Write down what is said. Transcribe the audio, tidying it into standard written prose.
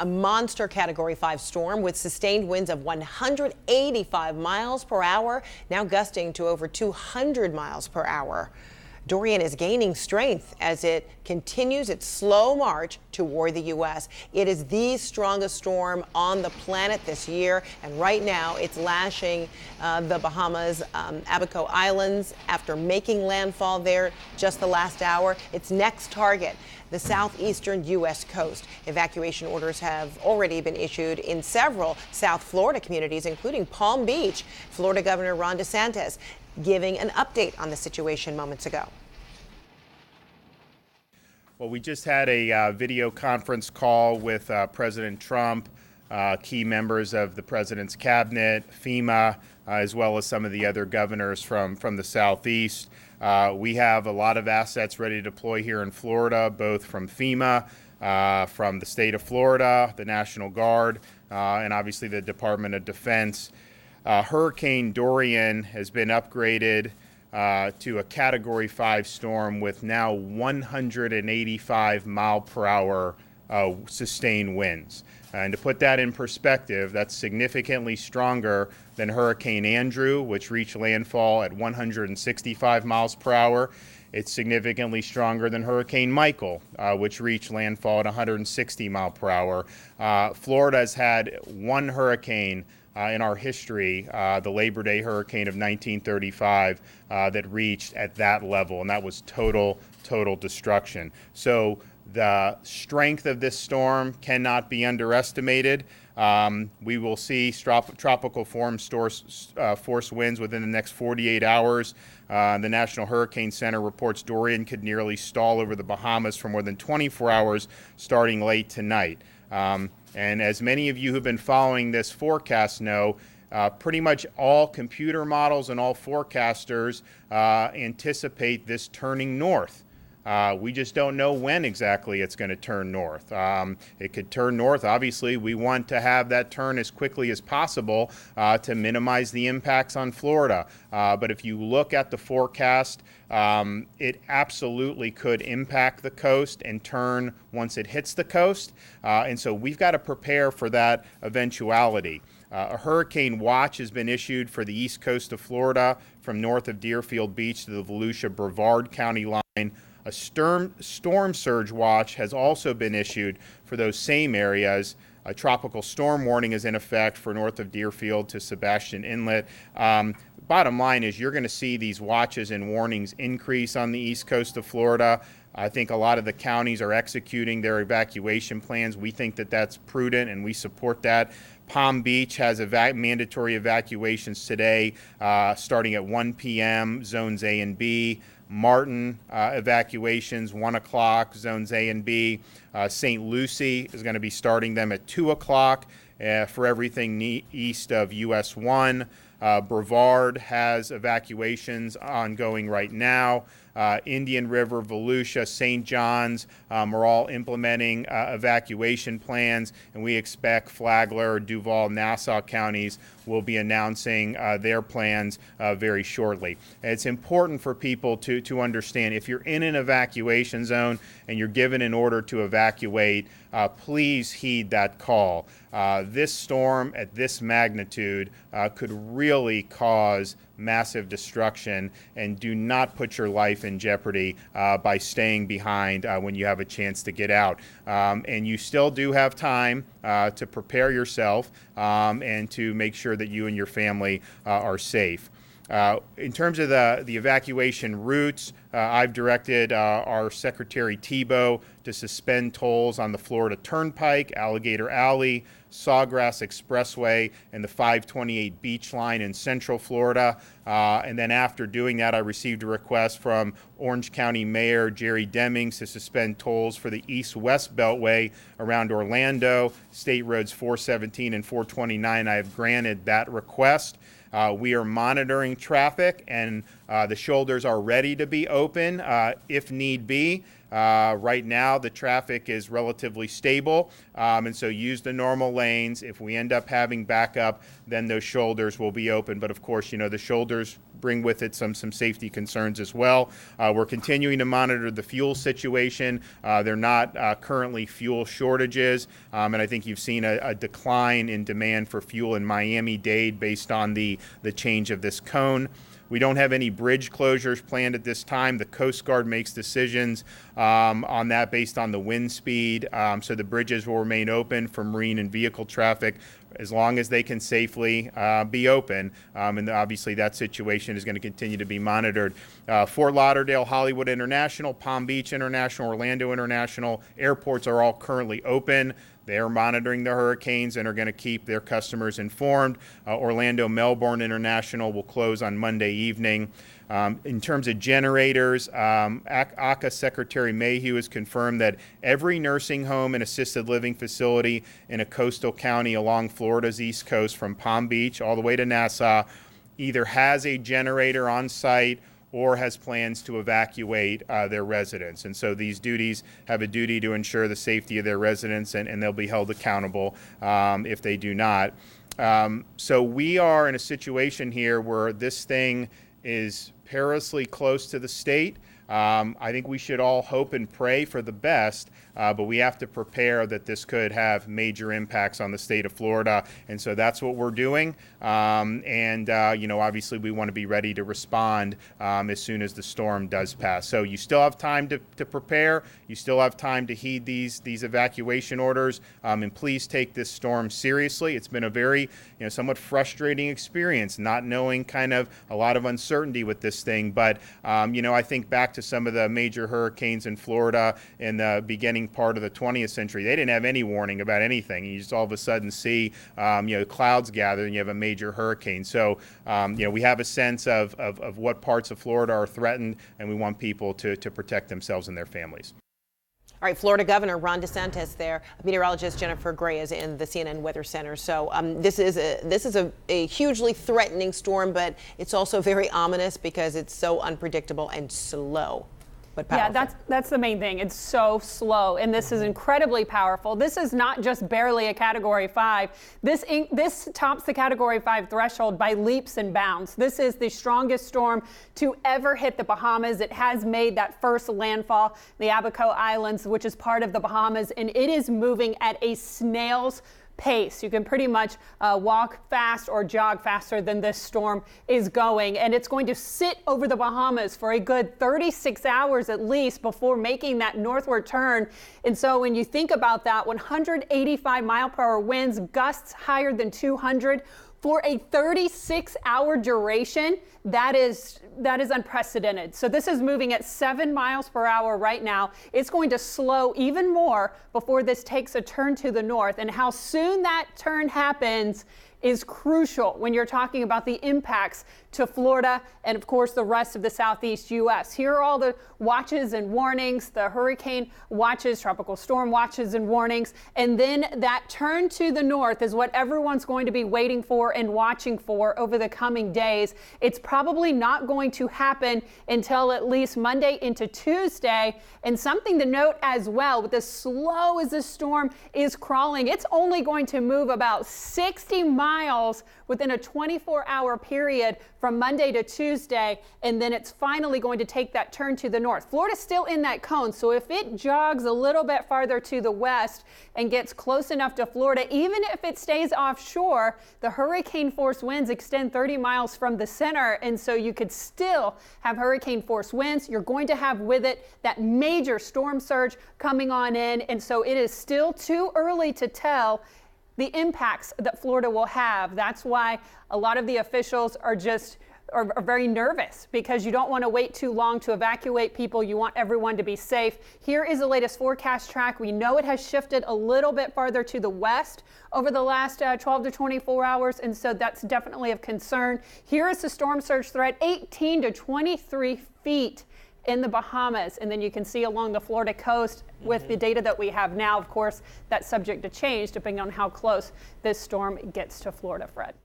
a monster Category 5 storm with sustained winds of 185 miles per hour, now gusting to over 200 miles per hour. Dorian is gaining strength as it continues its slow march toward the U.S. It is the strongest storm on the planet this year, and right now it's lashing the Bahamas, Abaco Islands after making landfall there just the last hour. Its next target, the southeastern U.S. coast. Evacuation orders have already been issued in several South Florida communities, including Palm Beach. Florida Governor Ron DeSantis giving an update on the situation moments ago. Well, we just had a video conference call with President Trump, key members of the president's cabinet, FEMA, as well as some of the other governors from the Southeast. We have a lot of assets ready to deploy here in Florida, both from FEMA, from the state of Florida, the National Guard, and obviously the Department of Defense. Hurricane Dorian has been upgraded to a Category 5 storm with now 185 mile per hour sustained winds. And to put that in perspective, that's significantly stronger than Hurricane Andrew, which reached landfall at 165 miles per hour. It's significantly stronger than Hurricane Michael, which reached landfall at 160 mile per hour. Florida has had one hurricane in our history, the Labor Day hurricane of 1935, that reached at that level, and that was total destruction. So the strength of this storm cannot be underestimated. We will see tropical force winds within the next 48 hours. The National Hurricane Center reports Dorian could nearly stall over the Bahamas for more than 24 hours starting late tonight. And as many of you who've been following this forecast know, pretty much all computer models and all forecasters anticipate this turning north. We just don't know when exactly it's going to turn north. It could turn north. Obviously, we want to have that turn as quickly as possible to minimize the impacts on Florida. But if you look at the forecast, it absolutely could impact the coast and turn once it hits the coast. And so we've got to prepare for that eventuality. A hurricane watch has been issued for the east coast of Florida from north of Deerfield Beach to the Volusia-Brevard County line. A storm surge watch has also been issued for those same areas. A tropical storm warning is in effect for north of Deerfield to Sebastian Inlet. Bottom line is you're going to see these watches and warnings increase on the east coast of Florida. I think a lot of the counties are executing their evacuation plans. We think that that's prudent, and we support that. Palm Beach has mandatory evacuations today, starting at 1 p.m., zones A and B. Martin, evacuations, 1 o'clock, zones A and B. St. Lucie is going to be starting them at 2 o'clock for everything east of US 1. Brevard has evacuations ongoing right now. Indian River, Volusia, St. John's are all implementing evacuation plans, and we expect Flagler, Duval, Nassau counties will be announcing their plans very shortly. And it's important for people to understand if you're in an evacuation zone and you're given an order to evacuate, please heed that call. This storm at this magnitude could really cause massive destruction, and do not put your life in jeopardy by staying behind when you have a chance to get out. And you still do have time to prepare yourself and to make sure that you and your family are safe. In terms of the evacuation routes, I've directed our Secretary Tebow to suspend tolls on the Florida Turnpike, Alligator Alley, Sawgrass Expressway, and the 528 Beach Line in Central Florida. And then after doing that, I received a request from Orange County Mayor Jerry Demings to suspend tolls for the East-West Beltway around Orlando, State Roads 417 and 429. I have granted that request. We are monitoring traffic, and the shoulders are ready to be open if need be. Right now, the traffic is relatively stable, and so use the normal lanes. If we end up having backup, then those shoulders will be open. But of course, the shoulders bring with it some safety concerns as well. We're continuing to monitor the fuel situation. They're not currently fuel shortages, and I think you've seen a decline in demand for fuel in Miami-Dade based on the change of this cone. We don't have any bridge closures planned at this time. The Coast Guard makes decisions on that based on the wind speed. So the bridges will remain open for marine and vehicle traffic as long as they can safely be open. And obviously that situation is going to continue to be monitored. Fort Lauderdale, Hollywood International, Palm Beach International, Orlando International airports are all currently open. They are monitoring the hurricanes and are going to keep their customers informed. Orlando Melbourne International will close on Monday evening. In terms of generators, ACA Secretary Mayhew has confirmed that every nursing home and assisted living facility in a coastal county along Florida's east coast from Palm Beach all the way to Nassau either has a generator on site or has plans to evacuate their residents. And so these duties have a duty to ensure the safety of their residents, and they'll be held accountable if they do not. So we are in a situation here where this thing is perilously close to the state. I think we should all hope and pray for the best, but we have to prepare that this could have major impacts on the state of Florida. And so that's what we're doing. Obviously we want to be ready to respond as soon as the storm does pass. So you still have time to prepare. You still have time to heed these evacuation orders. And please take this storm seriously. It's been a very, somewhat frustrating experience, not knowing kind of a lot of uncertainty with this thing. But, I think back to some of the major hurricanes in Florida in the beginning part of the 20th century. They didn't have any warning about anything. You just all of a sudden see, clouds gather and you have a major hurricane. So, we have a sense of what parts of Florida are threatened, and we want people to protect themselves and their families. All right, Florida Governor Ron DeSantis there. Meteorologist Jennifer Gray is in the CNN Weather Center. So this is a hugely threatening storm, but it's also very ominous because it's so unpredictable and slow. But powerful. Yeah, that's the main thing. It's so slow, and this is incredibly powerful. This is not just barely a Category 5. This tops the Category 5 threshold by leaps and bounds. This is the strongest storm to ever hit the Bahamas. It has made that first landfall, the Abaco Islands, which is part of the Bahamas, and it is moving at a snail's pace. You can pretty much walk fast or jog faster than this storm is going, and it's going to sit over the Bahamas for a good 36 hours at least before making that northward turn. And so when you think about that, 185-mile-per-hour winds, gusts higher than 200 for a 36-hour duration, that is unprecedented. So this is moving at 7 miles per hour right now. It's going to slow even more before this takes a turn to the north. And how soon that turn happens is crucial when you're talking about the impacts to Florida and, of course, the rest of the southeast U.S. Here are all the watches and warnings, the hurricane watches, tropical storm watches and warnings, and then that turn to the north is what everyone's going to be waiting for and watching for over the coming days. It's probably not going to happen until at least Monday into Tuesday. And something to note as well, with as slow as this storm is crawling, it's only going to move about 60 miles within a 24-hour period from Monday to Tuesday, and then it's finally going to take that turn to the north. Florida's still in that cone, so if it jogs a little bit farther to the west and gets close enough to Florida, even if it stays offshore, the hurricane force winds extend 30 miles from the center, and so you could still have hurricane force winds. You're going to have with it that major storm surge coming on in, and so it is still too early to tell the impacts that Florida will have. That's why a lot of the officials are very nervous, because you don't want to wait too long to evacuate people. You want everyone to be safe. Here is the latest forecast track. We know it has shifted a little bit farther to the west over the last 12 to 24 hours, and so that's definitely of concern. Here is the storm surge threat, 18 to 23 feet in the Bahamas, and then you can see along the Florida coast with the data that we have now. Of course, that's subject to change depending on how close this storm gets to Florida, Fred.